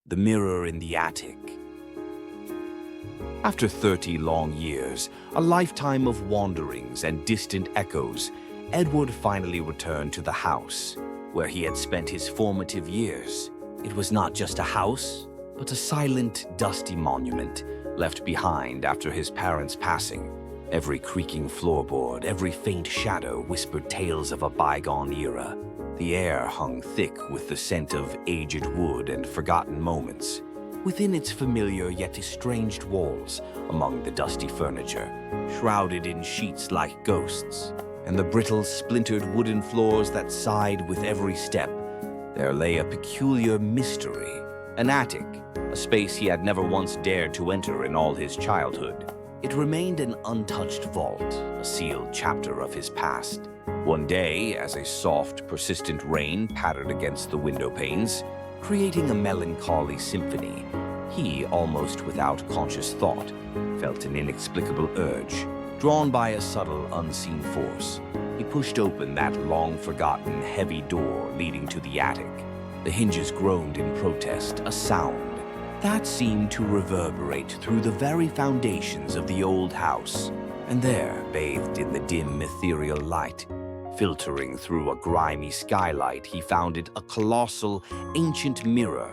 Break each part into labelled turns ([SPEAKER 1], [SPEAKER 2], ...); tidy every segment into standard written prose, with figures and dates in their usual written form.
[SPEAKER 1] The Mirror in the Attic. After 30 long years, a lifetime of wanderings and distant echoes, Edward finally returned to the house, where he had spent his formative years. It was not just a house, but a silent, dusty monument left behind after his parents' passing. Every creaking floorboard, every faint shadow whispered tales of a bygone era. The air hung thick with the scent of aged wood and forgotten moments. Within its familiar yet estranged walls, among the dusty furniture, shrouded in sheets like ghosts, and the brittle, splintered wooden floors that sighed with every step, there lay a peculiar mystery. An attic, a space he had never once dared to enter in all his childhood. It remained an untouched vault, a sealed chapter of his past. One day, as a soft, persistent rain pattered against the window panes, creating a melancholy symphony, he, almost without conscious thought, felt an inexplicable urge. Drawn by a subtle, unseen force, he pushed open that long-forgotten, heavy door leading to the attic. The hinges groaned in protest, a sound that seemed to reverberate through the very foundations of the old house. And there, bathed in the dim, ethereal light, filtering through a grimy skylight, he found it a colossal, ancient mirror,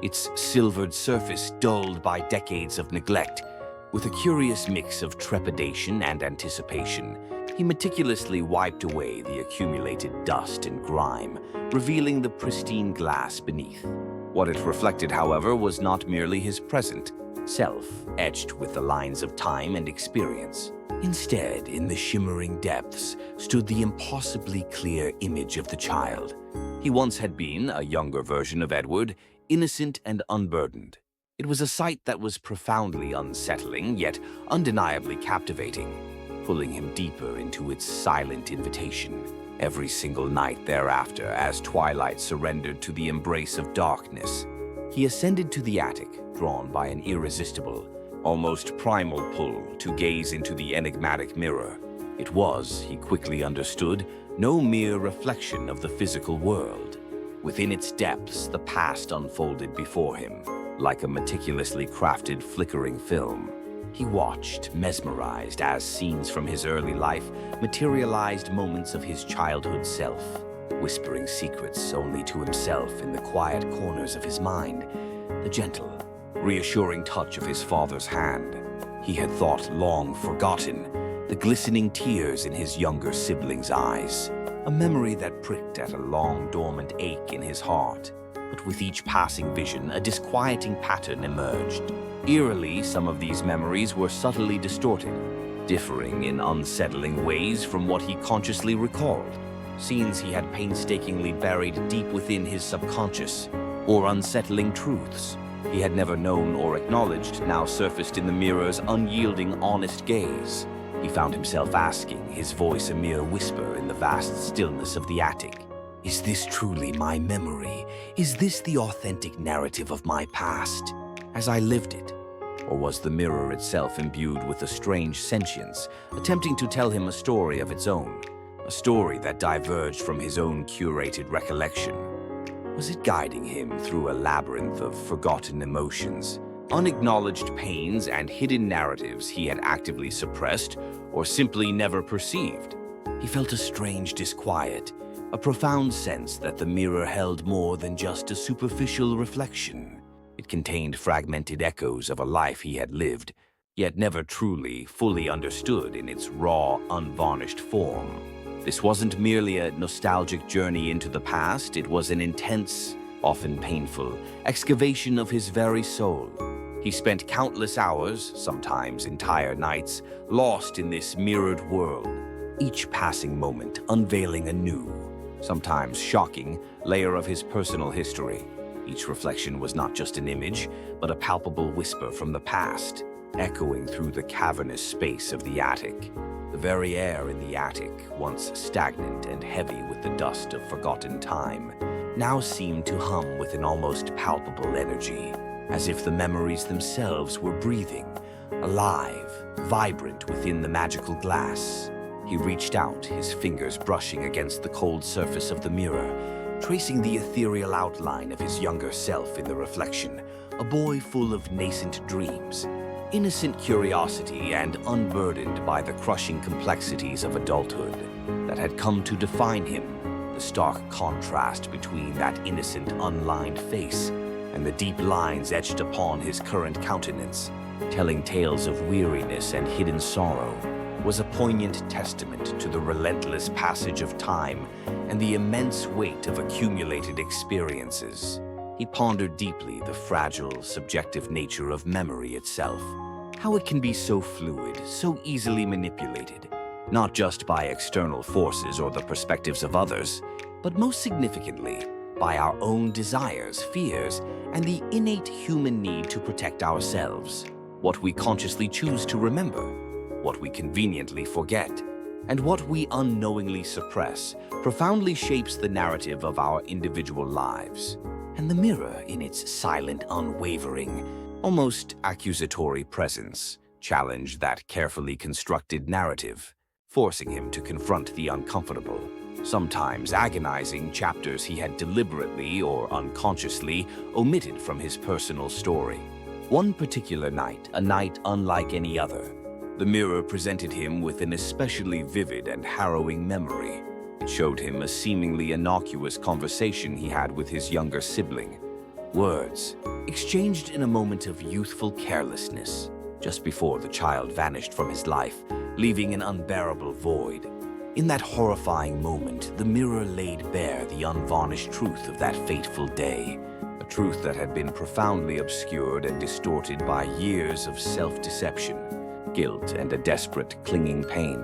[SPEAKER 1] its silvered surface dulled by decades of neglect. With a curious mix of trepidation and anticipation, he meticulously wiped away the accumulated dust and grime, revealing the pristine glass beneath. What it reflected, however, was not merely his present self, etched with the lines of time and experience. Instead, in the shimmering depths, stood the impossibly clear image of the child he once had been, a younger version of Edward, innocent and unburdened. It was a sight that was profoundly unsettling, yet undeniably captivating, pulling him deeper into its silent invitation. Every single night thereafter, as twilight surrendered to the embrace of darkness, he ascended to the attic, drawn by an irresistible, almost primal pull to gaze into the enigmatic mirror. It was, he quickly understood, no mere reflection of the physical world. Within its depths, the past unfolded before him, like a meticulously crafted flickering film. He watched, mesmerized, as scenes from his early life materialized moments of his childhood self, whispering secrets only to himself in the quiet corners of his mind. The gentle, reassuring touch of his father's hand he had thought long forgotten, the glistening tears in his younger sibling's eyes, a memory that pricked at a long-dormant ache in his heart. But with each passing vision, a disquieting pattern emerged. Eerily, some of these memories were subtly distorted, differing in unsettling ways from what he consciously recalled. Scenes he had painstakingly buried deep within his subconscious, or unsettling truths he had never known or acknowledged now surfaced in the mirror's unyielding, honest gaze. He found himself asking, his voice a mere whisper in the vast stillness of the attic. Is this truly my memory? Is this the authentic narrative of my past, as I lived it? Or was the mirror itself imbued with a strange sentience, attempting to tell him a story of its own, a story that diverged from his own curated recollection? Was it guiding him through a labyrinth of forgotten emotions, unacknowledged pains, and hidden narratives he had actively suppressed or simply never perceived? He felt a strange disquiet, a profound sense that the mirror held more than just a superficial reflection. It contained fragmented echoes of a life he had lived, yet never truly, fully understood in its raw, unvarnished form. This wasn't merely a nostalgic journey into the past, it was an intense, often painful, excavation of his very soul. He spent countless hours, sometimes entire nights, lost in this mirrored world, each passing moment unveiling a new, sometimes shocking, layer of his personal history. Each reflection was not just an image, but a palpable whisper from the past, echoing through the cavernous space of the attic. The very air in the attic, once stagnant and heavy with the dust of forgotten time, now seemed to hum with an almost palpable energy, as if the memories themselves were breathing, alive, vibrant within the magical glass. He reached out, his fingers brushing against the cold surface of the mirror, tracing the ethereal outline of his younger self in the reflection, a boy full of nascent dreams, innocent curiosity, and unburdened by the crushing complexities of adulthood that had come to define him. The stark contrast between that innocent, unlined face and the deep lines etched upon his current countenance, telling tales of weariness and hidden sorrow, was a poignant testament to the relentless passage of time and the immense weight of accumulated experiences. He pondered deeply the fragile, subjective nature of memory itself, how it can be so fluid, so easily manipulated, not just by external forces or the perspectives of others, but most significantly, by our own desires, fears, and the innate human need to protect ourselves. What we consciously choose to remember, what we conveniently forget, and what we unknowingly suppress profoundly shapes the narrative of our individual lives. And the mirror, in its silent, unwavering, almost accusatory presence, challenged that carefully constructed narrative, forcing him to confront the uncomfortable, sometimes agonizing chapters he had deliberately or unconsciously omitted from his personal story. One particular night, a night unlike any other, the mirror presented him with an especially vivid and harrowing memory. It showed him a seemingly innocuous conversation he had with his younger sibling. Words, exchanged in a moment of youthful carelessness, just before the child vanished from his life, leaving an unbearable void. In that horrifying moment, the mirror laid bare the unvarnished truth of that fateful day, a truth that had been profoundly obscured and distorted by years of self-deception, guilt, and a desperate, clinging pain.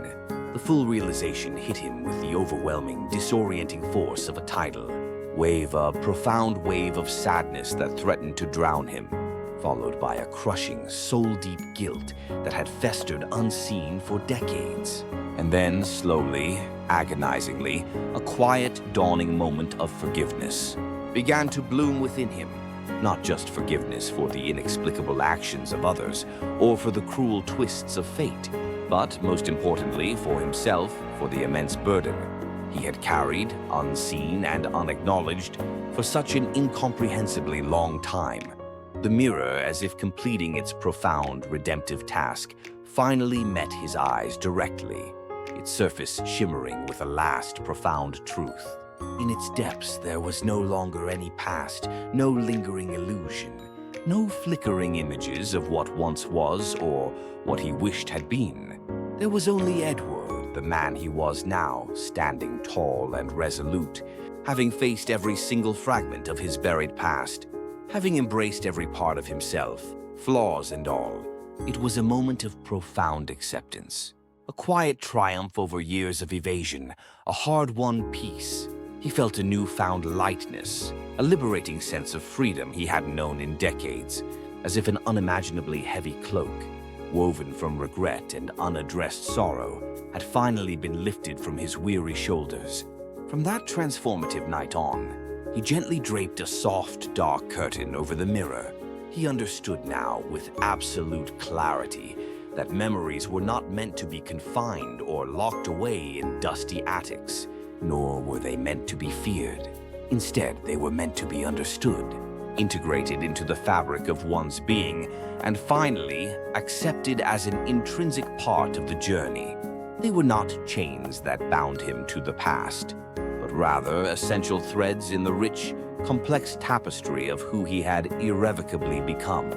[SPEAKER 1] The full realization hit him with the overwhelming, disorienting force of a tidal wave, a profound wave of sadness that threatened to drown him, followed by a crushing, soul-deep guilt that had festered unseen for decades. And then, slowly, agonizingly, a quiet, dawning moment of forgiveness began to bloom within him. Not just forgiveness for the inexplicable actions of others or for the cruel twists of fate, but most importantly for himself, for the immense burden he had carried, unseen and unacknowledged, for such an incomprehensibly long time. The mirror, as if completing its profound, redemptive task, finally met his eyes directly, its surface shimmering with a last, profound truth. In its depths, there was no longer any past, no lingering illusion, no flickering images of what once was or what he wished had been. There was only Edward, the man he was now, standing tall and resolute, having faced every single fragment of his buried past, having embraced every part of himself, flaws and all. It was a moment of profound acceptance, a quiet triumph over years of evasion, a hard-won peace. He felt a newfound lightness, a liberating sense of freedom he hadn't known in decades, as if an unimaginably heavy cloak, woven from regret and unaddressed sorrow, had finally been lifted from his weary shoulders. From that transformative night on, he gently draped a soft, dark curtain over the mirror. He understood now with absolute clarity that memories were not meant to be confined or locked away in dusty attics, nor were they meant to be feared. Instead, they were meant to be understood, integrated into the fabric of one's being, and finally, accepted as an intrinsic part of the journey. They were not chains that bound him to the past, but rather essential threads in the rich, complex tapestry of who he had irrevocably become.